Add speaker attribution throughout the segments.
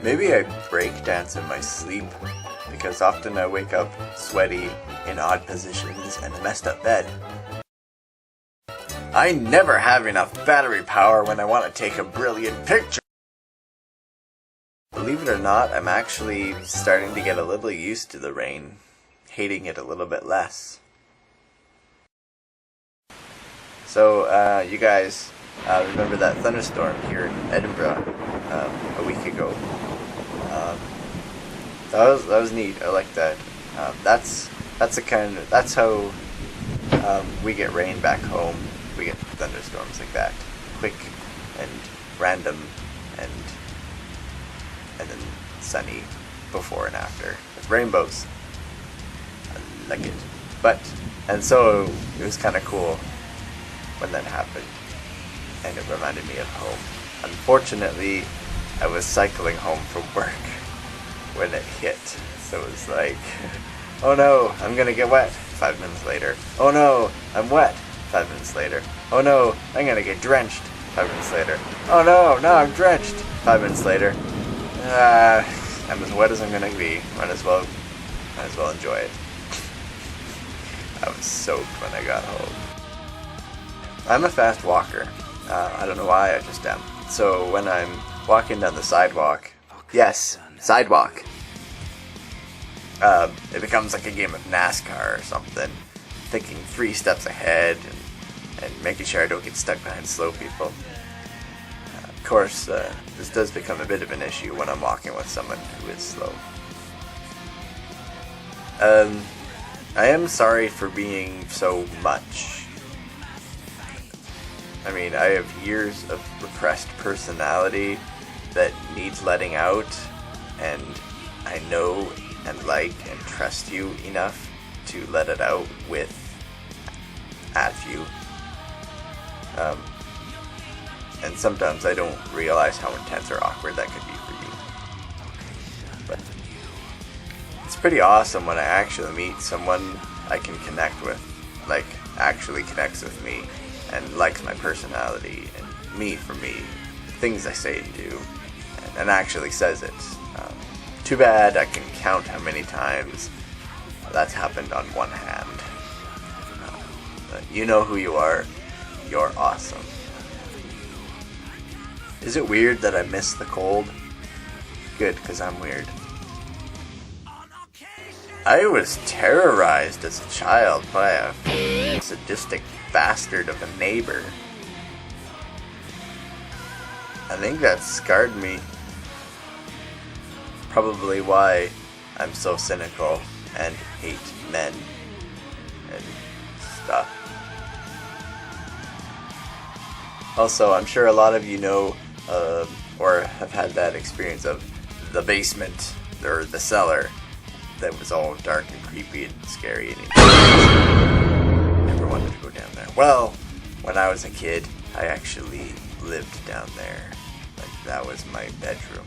Speaker 1: Maybe I break dance in my sleep, because often I wake up sweaty, in odd positions, and a messed up bed. I never have enough battery power when I want to take a brilliant picture. Believe it or not, I'm actually starting to get a little used to the rain, hating it a little bit less. So, you guys remember that thunderstorm here in Edinburgh a week ago? That was neat. I like that. That's how we get rain back home. We get thunderstorms like that, quick and random, and then sunny before and after with rainbows. I like it. And so it was kind of cool when that happened, and it reminded me of home. Unfortunately, I was cycling home from work when it hit, so it was like, oh no, I'm gonna get wet. 5 minutes later, oh no, I'm wet. 5 minutes later, oh no, I'm gonna get drenched. 5 minutes later, oh no, now I'm drenched. 5 minutes later, I'm as wet as I'm gonna be. Might as well enjoy it. I was soaked when I got home. I'm a fast walker. I don't know why, I just am. So when I'm walking down the sidewalk, yes, sidewalk, it becomes like a game of NASCAR or something. Thinking 3 steps ahead and making sure I don't get stuck behind slow people. Of course, this does become a bit of an issue when I'm walking with someone who is slow. I am sorry for being so much. I mean, I have years of repressed personality that needs letting out, and I know and like and trust you enough to let it out at you. And sometimes I don't realize how intense or awkward that could be for you. But it's pretty awesome when I actually meet someone I can connect with, like actually connects with me and likes my personality and me for me, things I say and do, and actually says it. Too bad I can count how many times that's happened on one hand. But you know who you are. You're awesome. Is it weird that I miss the cold? Good, because I'm weird. I was terrorized as a child by a sadistic bastard of a neighbor. I think that scarred me. Probably why I'm so cynical and hate men and stuff. Also, I'm sure a lot of you know or have had that experience of the basement or the cellar that was all dark and creepy and scary and never wanted to go down there. Well, when I was a kid, I actually lived down there. Like, that was my bedroom.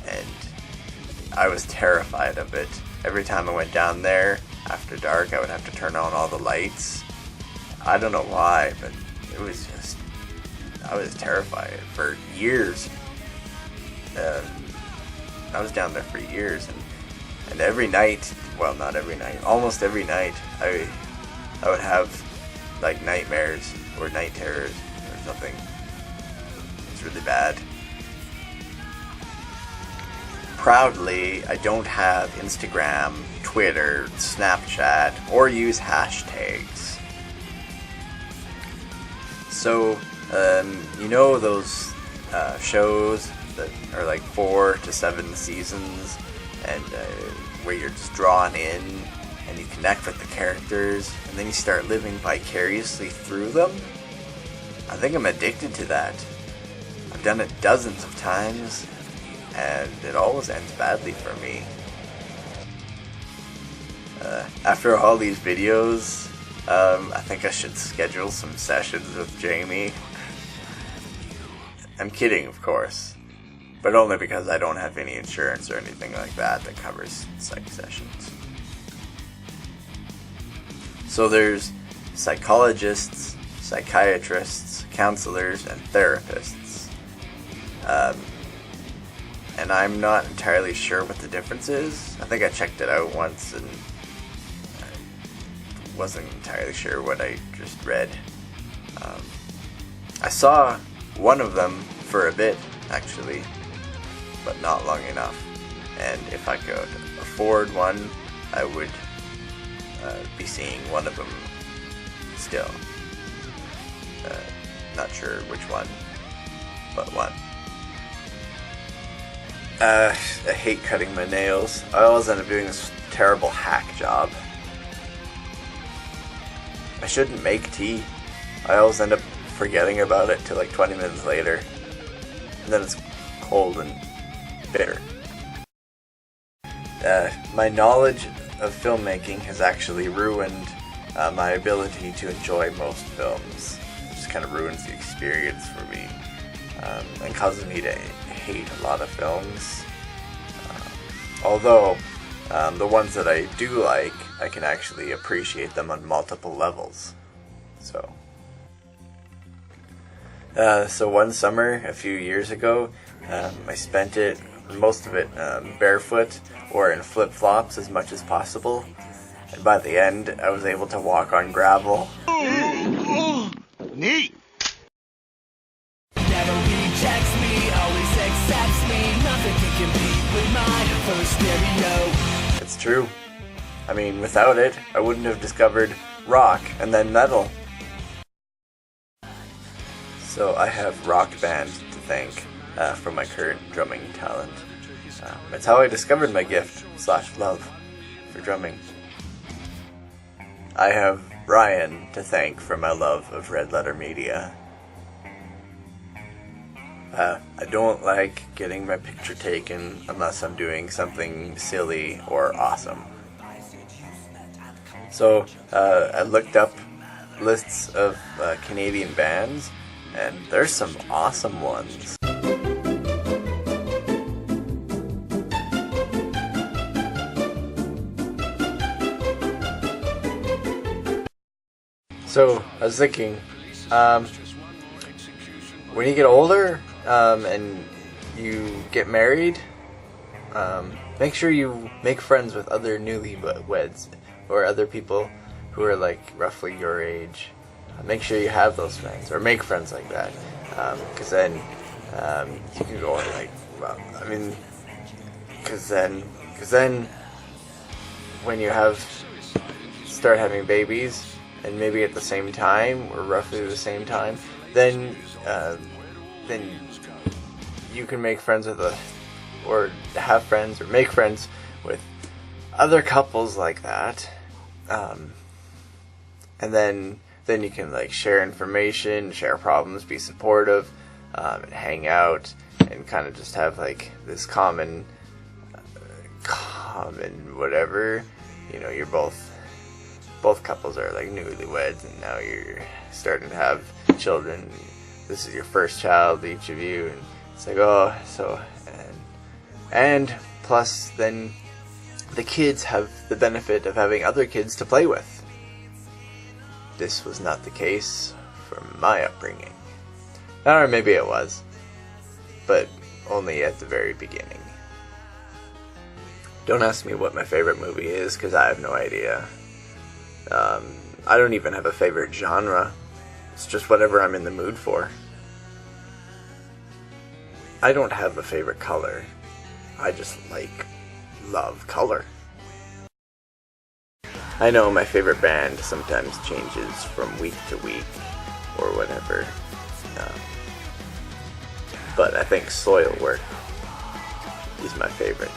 Speaker 1: And I was terrified of it. Every time I went down there after dark, I would have to turn on all the lights. I don't know why, but it was just, I was terrified for years. I was down there for years, and every night, well, not every night, almost every night, I would have like nightmares or night terrors or something. It's really bad. Proudly, I don't have Instagram, Twitter, Snapchat, or use hashtags. So, you know those shows that are like 4 to 7 seasons, and where you're just drawn in and you connect with the characters, and then you start living vicariously through them? I think I'm addicted to that. I've done it dozens of times, and it always ends badly for me. After all these videos, I think I should schedule some sessions with Jamie. I'm kidding, of course, but only because I don't have any insurance or anything like that that covers psych sessions. So there's psychologists, psychiatrists, counselors, and therapists. and I'm not entirely sure what the difference is. I think I checked it out once and I wasn't entirely sure what I just read. I saw one of them for a bit, actually, but not long enough. And if I could afford one, I would be seeing one of them still. Not sure which one, but one. I hate cutting my nails. I always end up doing this terrible hack job. I shouldn't make tea. I always end up forgetting about it till like 20 minutes later. And then it's cold and bitter. My knowledge of filmmaking has actually ruined my ability to enjoy most films. It just kind of ruins the experience for me. And causes me to hate a lot of films. Although, the ones that I do like, I can actually appreciate them on multiple levels. So one summer, a few years ago, I spent most of it barefoot or in flip-flops as much as possible. And by the end, I was able to walk on gravel.
Speaker 2: Neat!
Speaker 3: Never rejects me, always accepts me. Nothing can compete with my first stereo.
Speaker 1: It's true. I mean, without it, I wouldn't have discovered rock and then metal. So I have Rock Band to thank for my current drumming talent. It's how I discovered my gift / love for drumming. I have Ryan to thank for my love of red letter media. I don't like getting my picture taken unless I'm doing something silly or awesome. So I looked up lists of Canadian bands, and there's some awesome ones. So I was thinking, when you get older and you get married, make sure you make friends with other newlyweds or other people who are like roughly your age. Make sure you have those friends or make friends like that, because then you can go on like, well, I mean, because then when you start having babies, and maybe at the same time or roughly the same time, then you can make friends with or have friends or make friends with other couples like that, and then you can like share information, share problems, be supportive, and hang out, and kind of just have like this common whatever. You know, you're both couples are like newlyweds, and now you're starting to have children. This is your first child, each of you, and it's like, oh, so, and plus then the kids have the benefit of having other kids to play with. This was not the case for my upbringing. Or maybe it was, but only at the very beginning. Don't ask me what my favorite movie is, because I have no idea. I don't even have a favorite genre. It's just whatever I'm in the mood for. I don't have a favorite color. I just love color. I know my favorite band sometimes changes from week to week or whatever. But I think Soilwork is my favorite.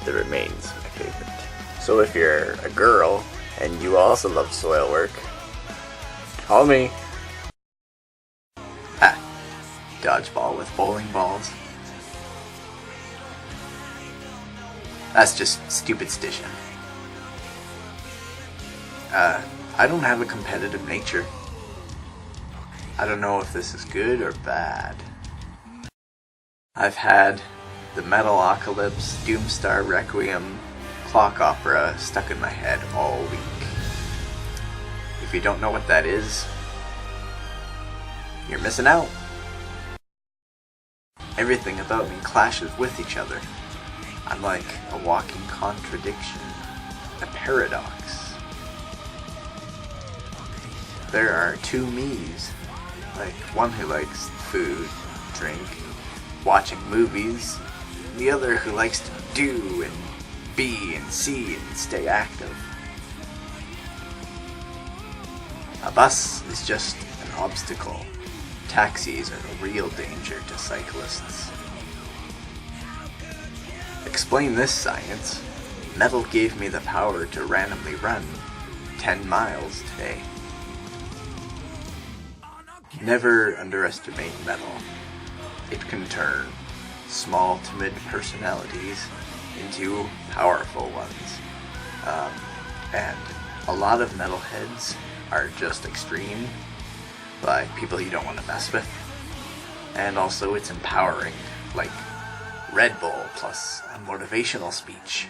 Speaker 1: That remains my favorite. So if you're a girl and you also love Soilwork, call me. Dodgeball with bowling balls. That's just stupid stition. I don't have a competitive nature. I don't know if this is good or bad. I've had the Metalocalypse, Doomstar Requiem, Clock Opera stuck in my head all week. If you don't know what that is, you're missing out. Everything about me clashes with each other. I'm like a walking contradiction, a paradox. There are two me's, like one who likes food, drink, watching movies, and the other who likes to do and be and see and stay active. A bus is just an obstacle. Taxis are a real danger to cyclists. Explain this science. Metal gave me the power to randomly run 10 miles today. Never underestimate metal. It can turn small, timid personalities into powerful ones. And a lot of metalheads are just extreme, like people you don't want to mess with. And also it's empowering, like Red Bull plus a motivational speech.